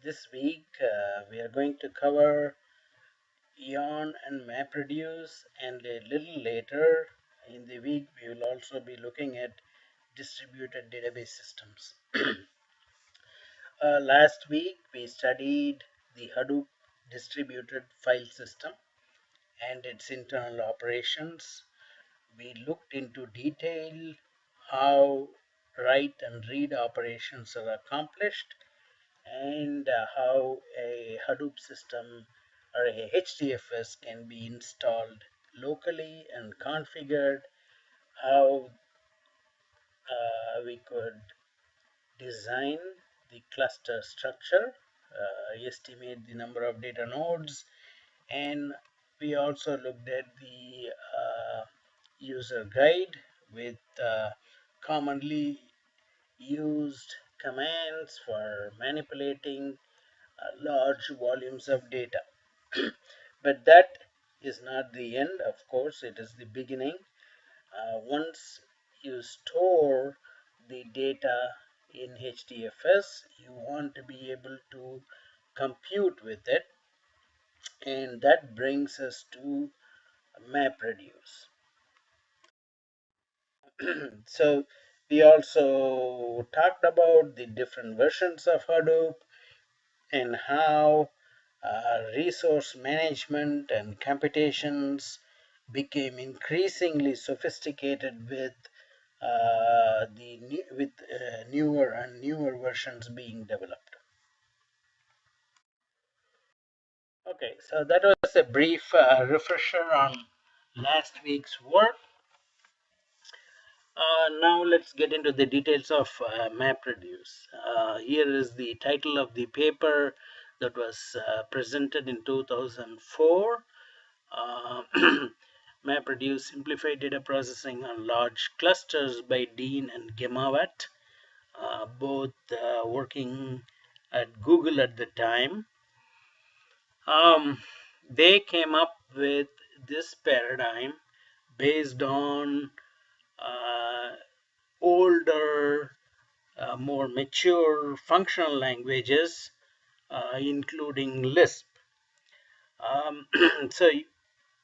This week we are going to cover Yarn and MapReduce, and a little later in the week we will also be looking at distributed database systems. Last week we studied the Hadoop distributed file system and its internal operations. We looked into detail how write and read operations are accomplished, and how a Hadoop system or a HDFS can be installed locally and configured, how we could design the cluster structure, estimate the number of data nodes, and we also looked at the user guide with commonly used commands for manipulating large volumes of data. But that is not the end, of course, it is the beginning. Once you store the data in HDFS, you want to be able to compute with it, and that brings us to MapReduce. So we also talked about the different versions of Hadoop and how resource management and computations became increasingly sophisticated with newer and newer versions being developed. Okay, so that was a brief refresher on last week's work. Now let's get into the details of MapReduce. Here is the title of the paper that was presented in 2004. MapReduce Simplified Data Processing on Large Clusters by Dean and Gemawat, both working at Google at the time. They came up with this paradigm based on older, more mature functional languages, including Lisp. So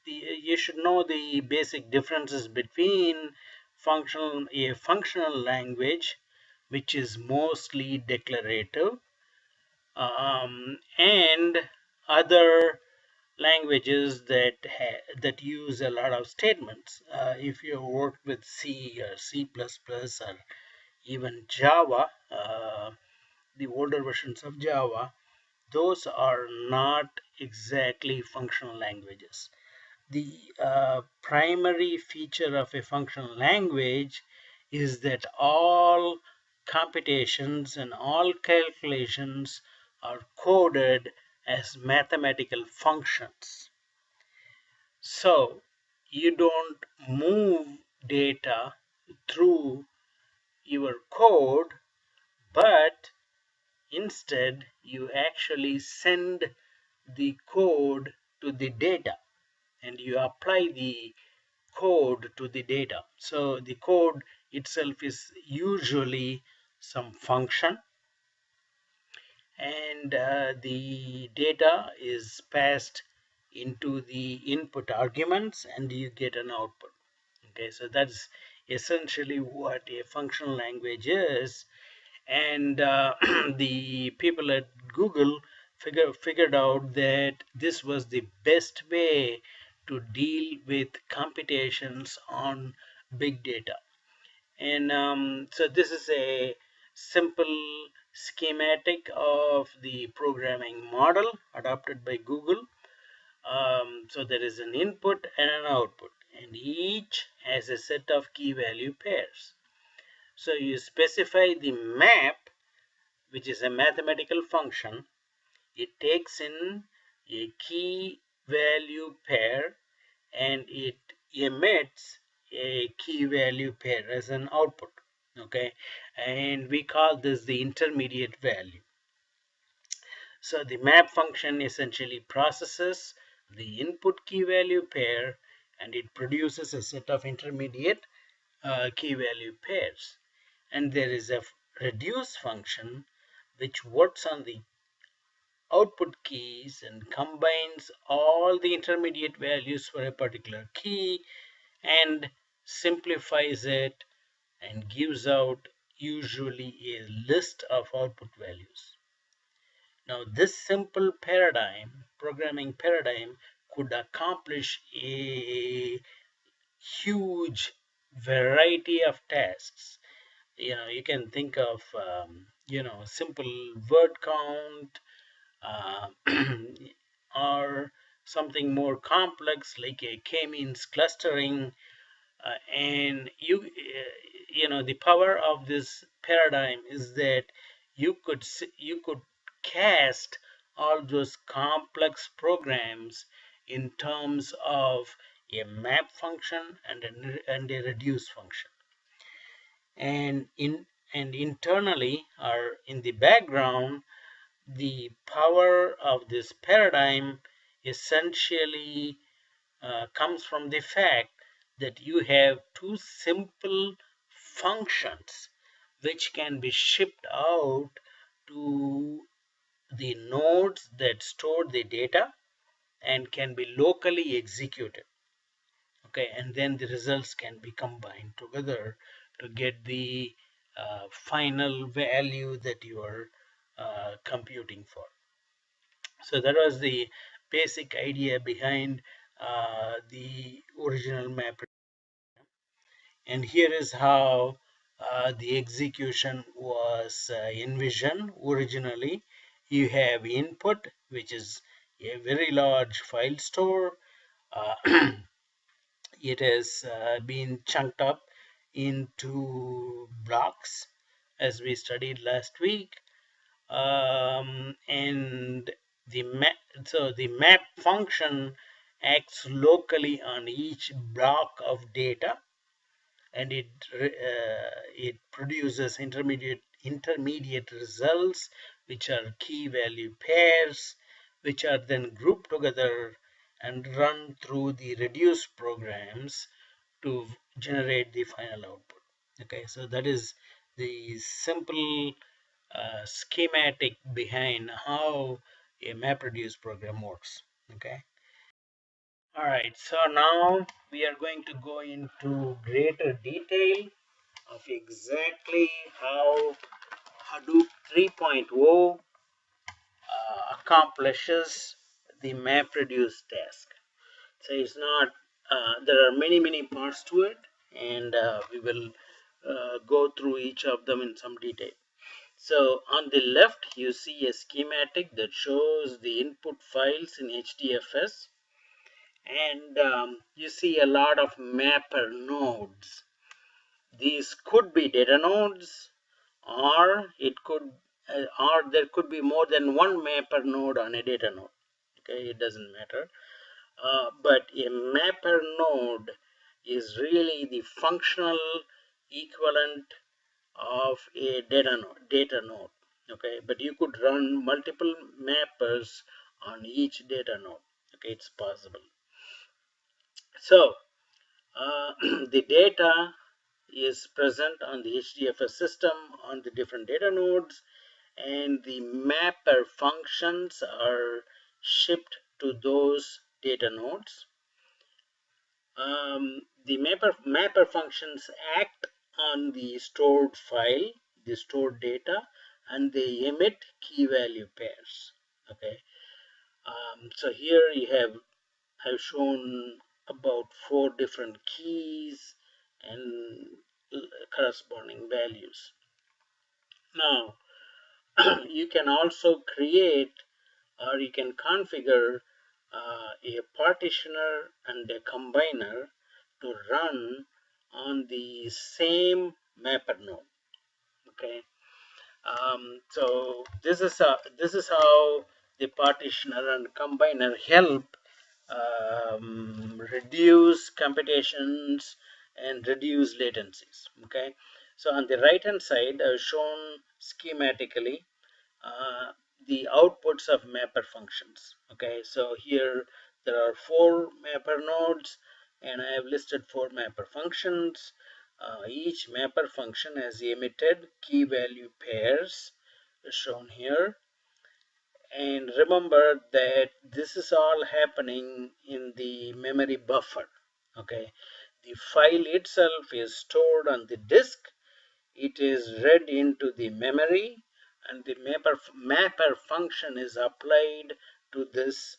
you should know the basic differences between a functional language, which is mostly declarative, and other languages that use a lot of statements. If you work with C or C++ or even Java, the older versions of Java, those are not exactly functional languages. The primary feature of a functional language is that all computations and all calculations are coded as mathematical functions. So you don't move data through your code, but instead you actually send the code to the data and you apply the code to the data. So the code itself is usually some function, and the data is passed into the input arguments and you get an output. Okay, so that's essentially what a functional language is. And the people at Google figured out that this was the best way to deal with computations on big data. And so this is a simple schematic of the programming model adopted by Google. So there is an input and an output, and each has a set of key value pairs. So you specify the map, which is a mathematical function. It takes in a key value pair and it emits a key value pair as an output. Okay, and we call this the intermediate value. So the map function essentially processes the input key value pair and it produces a set of intermediate key value pairs. And there is a reduce function which works on the output keys and combines all the intermediate values for a particular key and simplifies it and gives out usually a list of output values. Now, this simple paradigm, programming paradigm, could accomplish a huge variety of tasks. You can think of simple word count, uh, or something more complex like a k-means clustering, and the power of this paradigm is that you could cast all those complex programs in terms of a map function and a reduce function, and internally or in the background, the power of this paradigm essentially comes from the fact that you have two simple functions which can be shipped out to the nodes that store the data and can be locally executed. Okay, and then the results can be combined together to get the final value that you are computing for. So that was the basic idea behind the original map. And here is how the execution was envisioned originally. You have input, which is a very large file store. Uh, it has been chunked up into blocks as we studied last week. And the map function acts locally on each block of data, and it produces intermediate results, which are key value pairs, which are then grouped together and run through the reduce programs to generate the final output. Okay, so that is the simple schematic behind how a MapReduce program works. Okay. All right. So now we are going to go into greater detail of exactly how Hadoop 3.0 accomplishes the MapReduce task. So it's not. There are many parts to it, and we will go through each of them in some detail. So on the left, you see a schematic that shows the input files in HDFS, and you see a lot of mapper nodes. These could be data nodes, or there could be more than one mapper node on a data node. Okay, it doesn't matter. But a mapper node is really the functional equivalent of a data node. Okay, but you could run multiple mappers on each data node. Okay, it's possible. So the data is present on the HDFS system on the different data nodes, and the mapper functions are shipped to those data nodes. The mapper functions act on the stored file, the stored data, and they emit key value pairs. Okay, so here you have shown about 4 different keys and corresponding values. Now you can also create, or you can configure a partitioner and a combiner to run on the same mapper node. Okay, so this is how the partitioner and combiner help reduce computations and reduce latencies. Okay, so on the right hand side, I've shown schematically uh, the outputs of mapper functions. Okay, so here there are 4 mapper nodes, and I have listed 4 mapper functions. Each mapper function has emitted key value pairs shown here, And remember that this is all happening in the memory buffer. Okay, the file itself is stored on the disk. It is read into the memory, and the mapper function is applied to this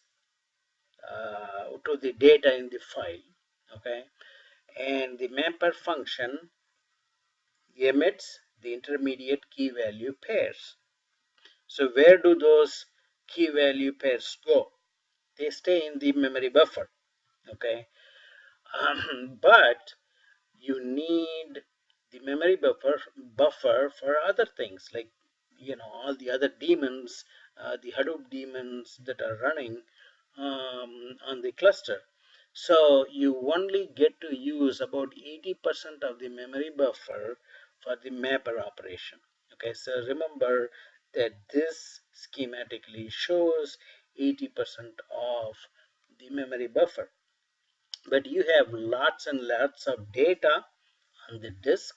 to the data in the file. Okay, and the mapper function emits the intermediate key value pairs. So where do those key value pairs go? They stay in the memory buffer. Okay, but you need the memory buffer for other things, like all the other daemons, the Hadoop daemons that are running on the cluster. So you only get to use about 80% of the memory buffer for the mapper operation. Okay, so remember that this schematically shows 80% of the memory buffer, but you have lots and lots of data on the disk,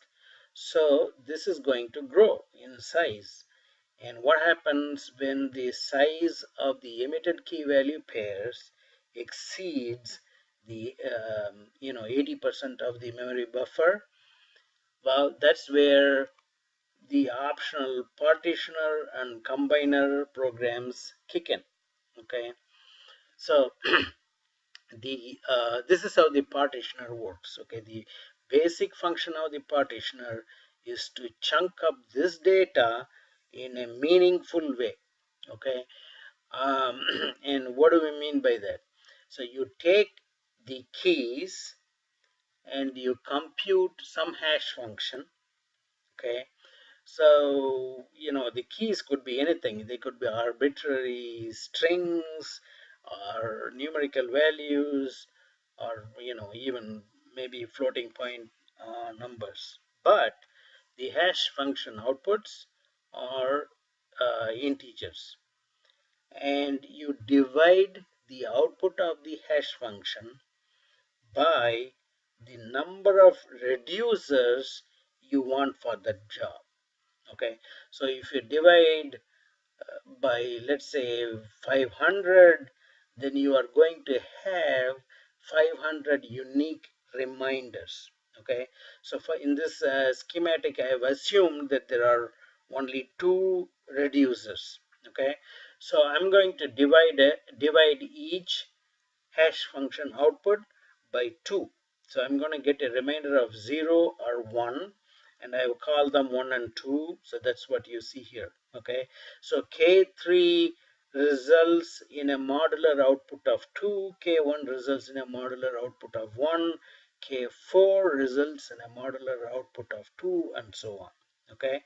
so this is going to grow in size. And what happens when the size of the emitted key value pairs exceeds the 80% of the memory buffer? Well, that's where the optional partitioner and combiner programs kick in. Okay, so the this is how the partitioner works. Okay, the basic function of the partitioner is to chunk up this data in a meaningful way. Okay, um, and what do we mean by that? So you take the keys and you compute some hash function. Okay, so the keys could be anything. They could be arbitrary strings or numerical values, or even maybe floating point numbers. But the hash function outputs are integers, and you divide the output of the hash function by the number of reducers you want for that job. Okay, so if you divide by, let's say, 500, then you are going to have 500 unique reminders. Okay, so for in this schematic I have assumed that there are only two reducers. Okay, so I'm going to divide each hash function output by 2. So I'm going to get a remainder of 0 or 1, and I will call them 1 and 2. So that's what you see here. Okay, so K3 results in a modular output of 2, K1 results in a modular output of 1, K4 results in a modular output of 2, and so on. Okay,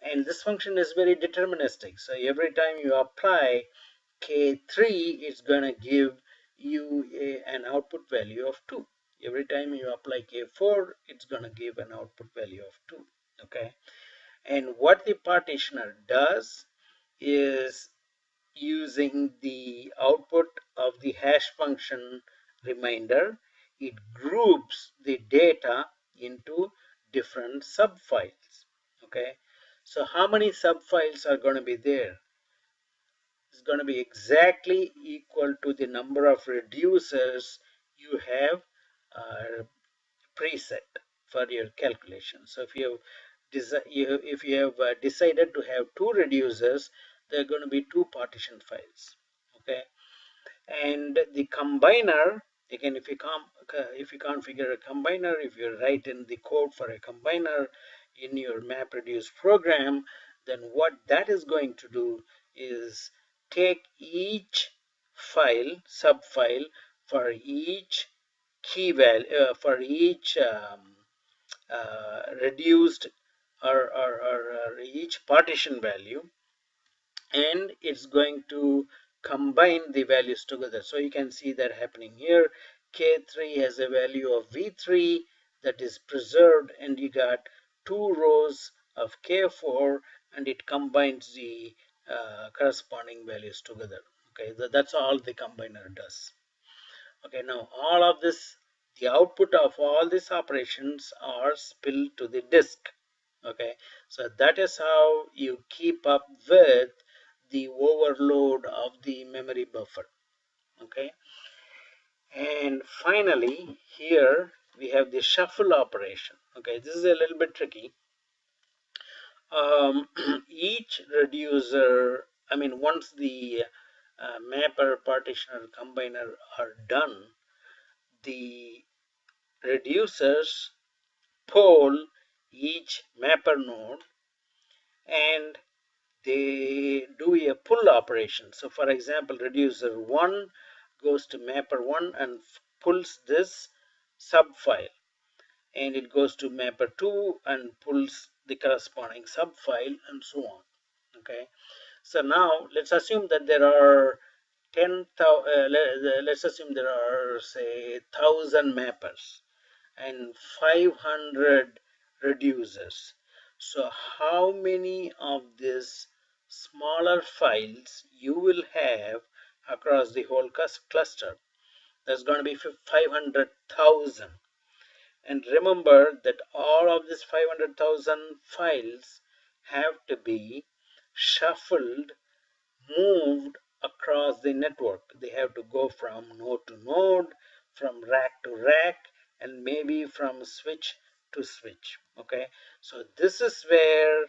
and this function is very deterministic. So every time you apply K3, it's going to give you an output value of 2. Every time you apply K4, it's going to give an output value of 2. Okay, and what the partitioner does is, using the output of the hash function reminder, it groups the data into different subfiles. Okay, so how many subfiles are going to be there? Is going to be exactly equal to the number of reducers you have preset for your calculation. So if you have decided to have two reducers, there are going to be two partition files. Okay, and the combiner, again, if you configure a combiner, if you write in the code for a combiner in your MapReduce program, then what that is going to do is take each file, subfile, for each key value, for each reduced or each partition value, and it's going to combine the values together. So you can see that happening here. K3 has a value of V3 that is preserved, and you got two rows of K4, and it combines the corresponding values together. Okay, that's all the combiner does. Okay, now all of this, the output of all these operations are spilled to the disk. Okay, so that is how you keep up with the overload of the memory buffer. Okay, and finally here we have the shuffle operation. Okay, this is a little bit tricky. Each reducer, I mean, once the mapper, partitioner, combiner are done, the reducers poll each mapper node and they do a pull operation. So for example, reducer 1 goes to mapper 1 and pulls this subfile, and it goes to mapper 2 and pulls the corresponding subfile, and so on. Okay, so now let's assume that there are 10,000, let's assume there are say 1,000 mappers and 500 reducers. So how many of these smaller files you will have across the whole cluster? There's going to be 500,000. And remember that all of these 500,000 files have to be shuffled, moved across the network. They have to go from node to node, from rack to rack, and maybe from switch to switch. Okay, so this is where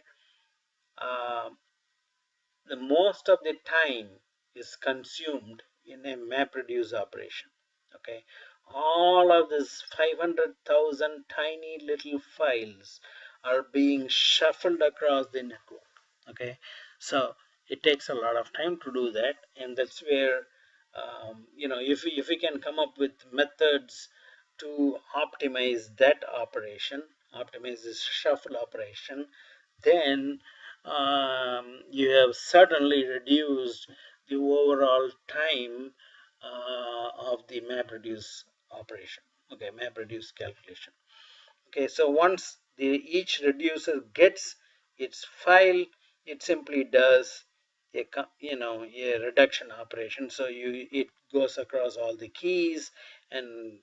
uh, the most of the time is consumed in a MapReduce operation. Okay, all of this 500,000 tiny little files are being shuffled across the network. Okay, so it takes a lot of time to do that, and that's where if we can come up with methods to optimize that operation, optimize this shuffle operation, then you have certainly reduced the overall time of the MapReduce operation. Okay, MapReduce calculation. Okay, so once each reducer gets its file, it simply does a reduction operation. So it goes across all the keys and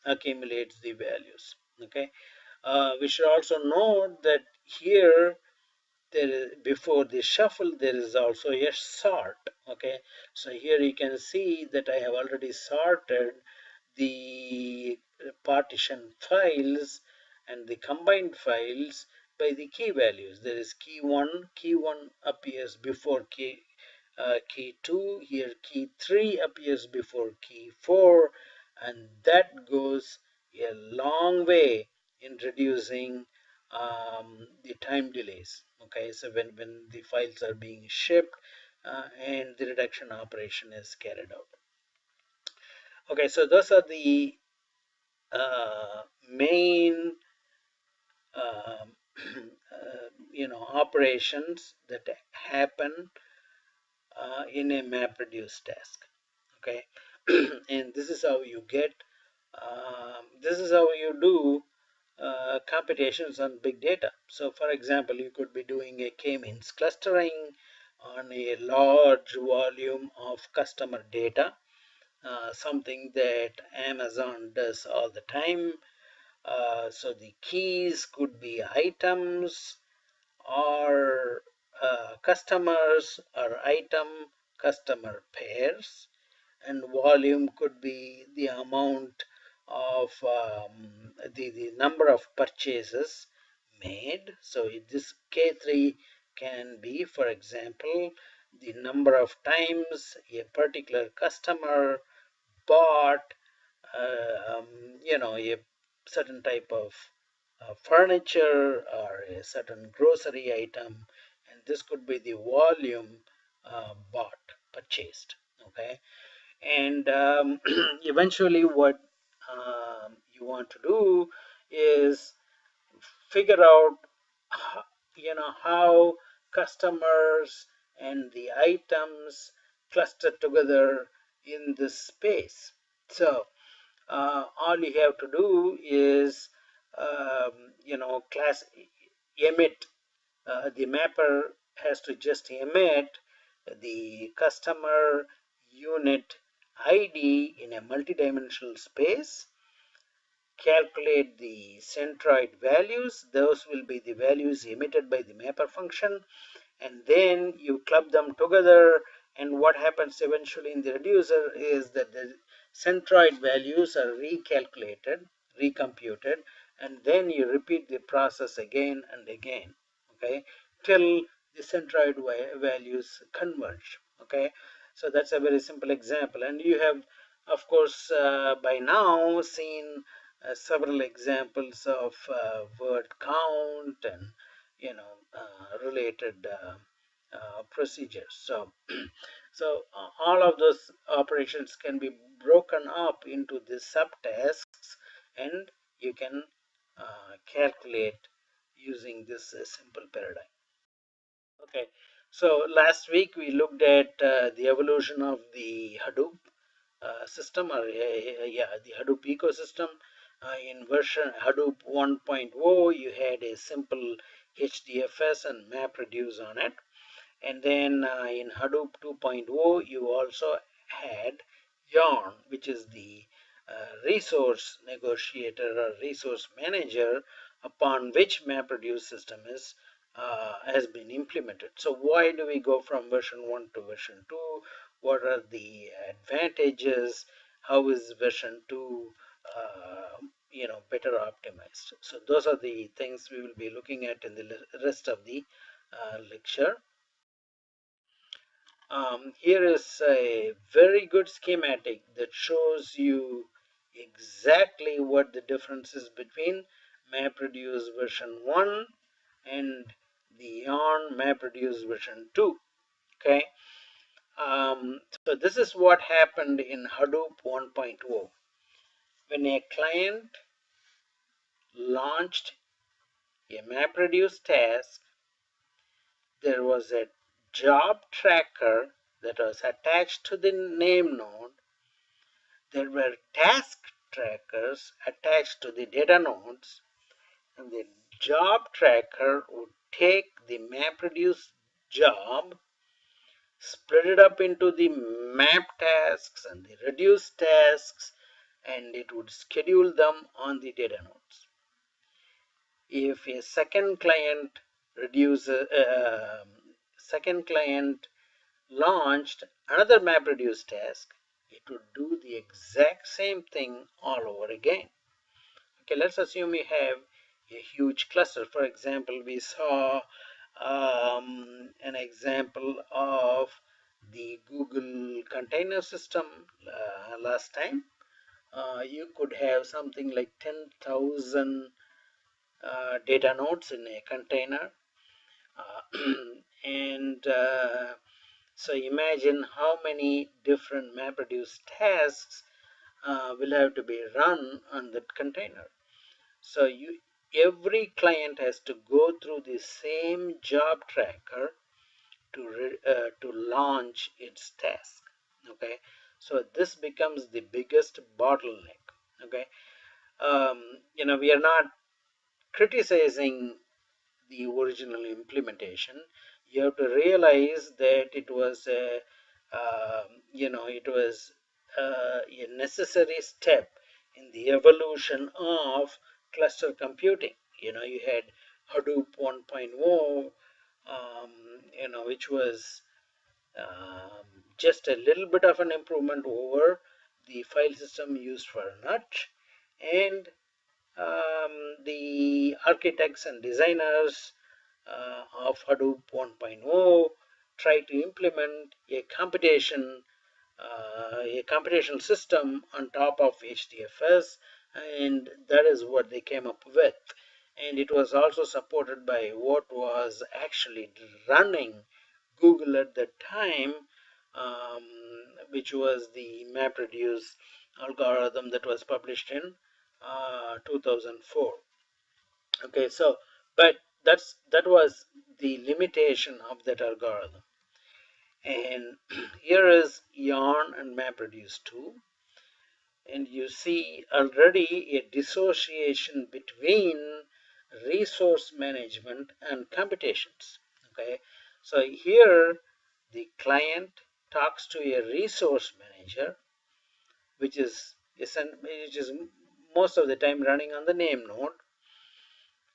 accumulates the values. Okay, we should also note that here before the shuffle there is also a sort. Okay, so here you can see that I have already sorted the partition files and the combined files by the key values. There is key 1 appears before key 2, here key 3 appears before key 4, and that goes a long way in reducing the time delays. Okay, so when the files are being shipped and the reduction operation is carried out. Okay, so those are the main um, operations that happen in a MapReduce task. Okay, and this is how you get this is how you do computations on big data. So for example, you could be doing a k-means clustering on a large volume of customer data, something that Amazon does all the time. So the keys could be items or customers or item customer pairs, and volume could be the amount of the number of purchases made. So this K3 can be, for example, the number of times a particular customer bought a certain type of furniture or a certain grocery item, and this could be the volume bought, purchased. Okay, and eventually what you want to do is figure out how customers and the items cluster together in this space. So all you have to do is class emit, the mapper has to just emit the customer unit ID in a multidimensional space, calculate the centroid values. Those will be the values emitted by the mapper function, and then you club them together, and what happens eventually in the reducer is that the centroid values are recalculated, recomputed, and then you repeat the process again and again, okay, till the centroid values converge. Okay, so that's a very simple example, and you have, of course, by now seen several examples of word count and related procedures. So all of those operations can be broken up into the subtasks, and you can calculate using this simple paradigm. Okay, so last week we looked at the evolution of the Hadoop system, or the Hadoop ecosystem. In version Hadoop 1.0, you had a simple HDFS and MapReduce on it. And then in Hadoop 2.0, you also had Yarn, which is the resource negotiator or resource manager upon which MapReduce system is has been implemented. So why do we go from version 1 to version 2? What are the advantages? How is version 2 better optimized? So those are the things we will be looking at in the rest of the lecture. Here is a very good schematic that shows you exactly what the difference is between MapReduce version 1 and the Yarn MapReduce version 2. Okay, so this is what happened in Hadoop 1.0. When a client launched a MapReduce task, there was a job tracker that was attached to the name node. There were task trackers attached to the data nodes, and the job tracker would take the MapReduce job, split it up into the map tasks and the reduce tasks, and it would schedule them on the data nodes. If a second client launched another MapReduce task, it would do the exact same thing all over again. Okay, let's assume we have a huge cluster. For example, we saw an example of the Google container system last time. You could have something like 10,000 data nodes in a container. And so imagine how many different MapReduce tasks will have to be run on that container. So every client has to go through the same job tracker to launch its task. Okay, so this becomes the biggest bottleneck. Okay, we are not criticizing the original implementation. You have to realize that it was a necessary step in the evolution of cluster computing. You had Hadoop 1.0, which was just a little bit of an improvement over the file system used for NUT, and the architects and designers of Hadoop 1.0 try to implement a computational system on top of HDFS, and that is what they came up with. And it was also supported by what was actually running Google at that time, um, which was the MapReduce algorithm that was published in 2004. Okay, so but that was the limitation of that algorithm. And here is Yarn and MapReduce 2, and you see already a dissociation between resource management and computations. Okay, so here the client talks to a resource manager, which is most of the time running on the name node,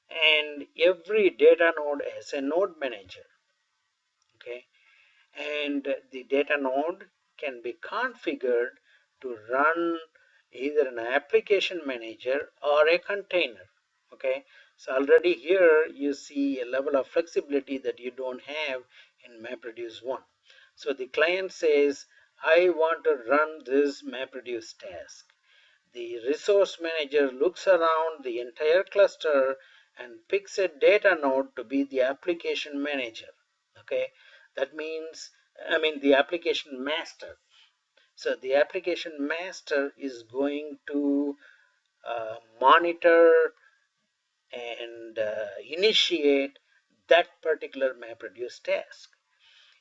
and every data node has a node manager. okay? And the data node can be configured to run either an application manager or a container, okay? So already here you see a level of flexibility that you don't have in MapReduce 1. So the client says, I want to run this MapReduce task. The resource manager looks around the entire cluster and picks a data node to be the application manager, okay? That means, the application master. So the application master is going to monitor and initiate that particular MapReduce task.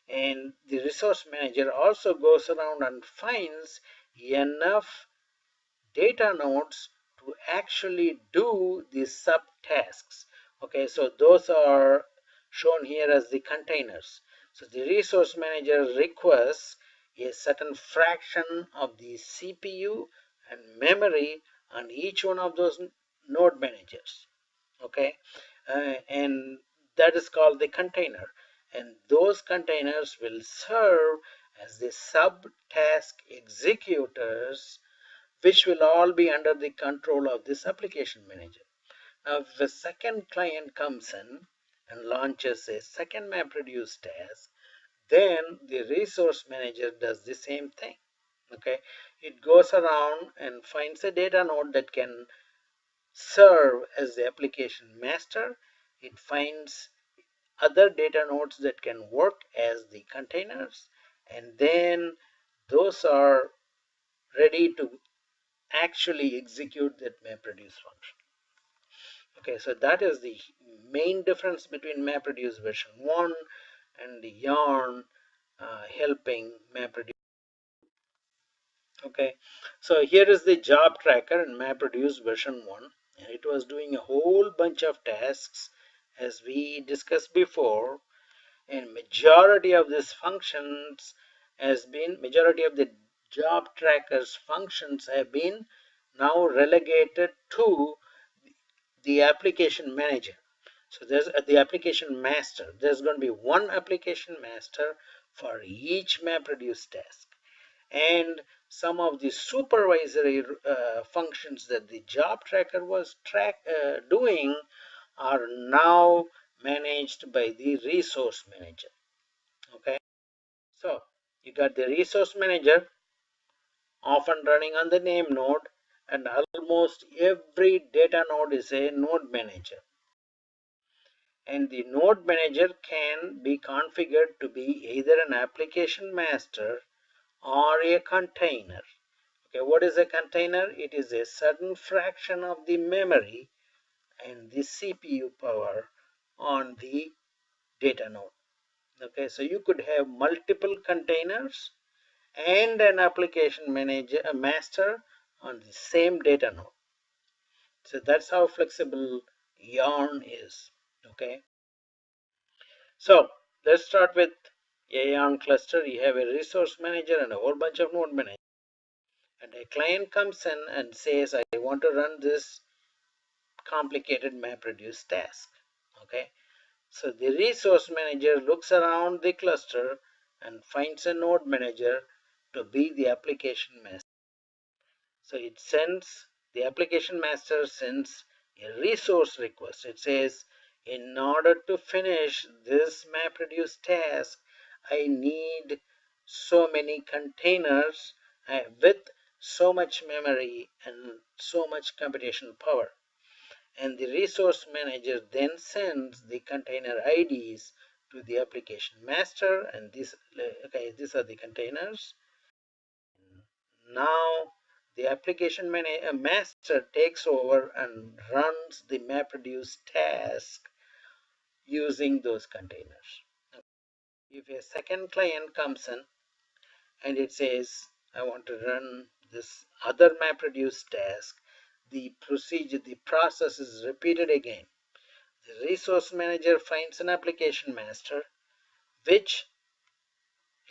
And the resource manager also goes around and finds enough data nodes to actually do the subtasks. Okay, so those are shown here as the containers. So the resource manager requests a certain fraction of the CPU and memory on each one of those node managers. Okay, and that is called the container. And those containers will serve as the subtask executors, which will all be under the control of this application manager. Now, if a second client comes in and launches a second MapReduce task, then the resource manager does the same thing. Okay, it goes around and finds a data node that can serve as the application master. It finds other data nodes that can work as the containers, and then those are ready to actually execute that MapReduce function. Okay, so that is the main difference between MapReduce version 1 and the Yarn helping MapReduce. Okay, so here is the job tracker in MapReduce version 1, and it was doing a whole bunch of tasks as we discussed before, and majority of these functions majority of the job trackers functions have been now relegated to the application manager. So there's the application master. There's going to be one application master for each MapReduce task, and some of the supervisory functions that the job tracker was doing are now managed by the resource manager. Okay, so you got the resource manager often running on the name node, and almost every data node is a node manager. And the node manager can be configured to be either an application master or a container. Okay, what is a container? It is a certain fraction of the memory and the CPU power on the data node. Okay, so you could have multiple containers and an application manager, a master on the same data node. So that's how flexible Yarn is. Okay, so let's start with a Yarn cluster. You have a resource manager and a whole bunch of node managers. And a client comes in and says, I want to run this complicated MapReduce task. Okay, so the resource manager looks around the cluster and finds a node manager to be the application master. So it sends, the application master sends a resource request. It says, in order to finish this MapReduce task, I need so many containers with so much memory and so much computational power. And the resource manager then sends the container IDs to the application master, and these are the containers. Now the application master takes over and runs the MapReduce task using those containers. If a second client comes in and it says, I want to run this other MapReduce task, the process is repeated again. The resource manager finds an application master which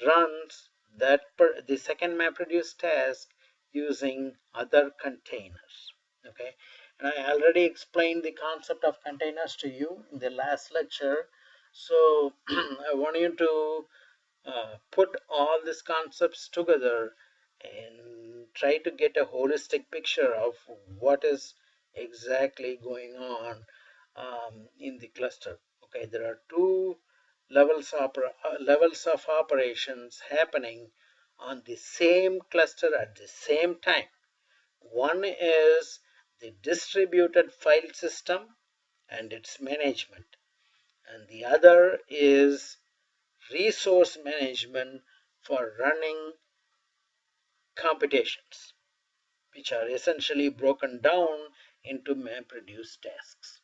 runs the second MapReduce task using other containers. Okay, and I already explained the concept of containers to you in the last lecture. So I want you to put all these concepts together and try to get a holistic picture of what is exactly going on in the cluster. Okay, there are two levels of operations happening on the same cluster at the same time. One is the distributed file system and its management, and the other is resource management for running computations, which are essentially broken down into MapReduce tasks.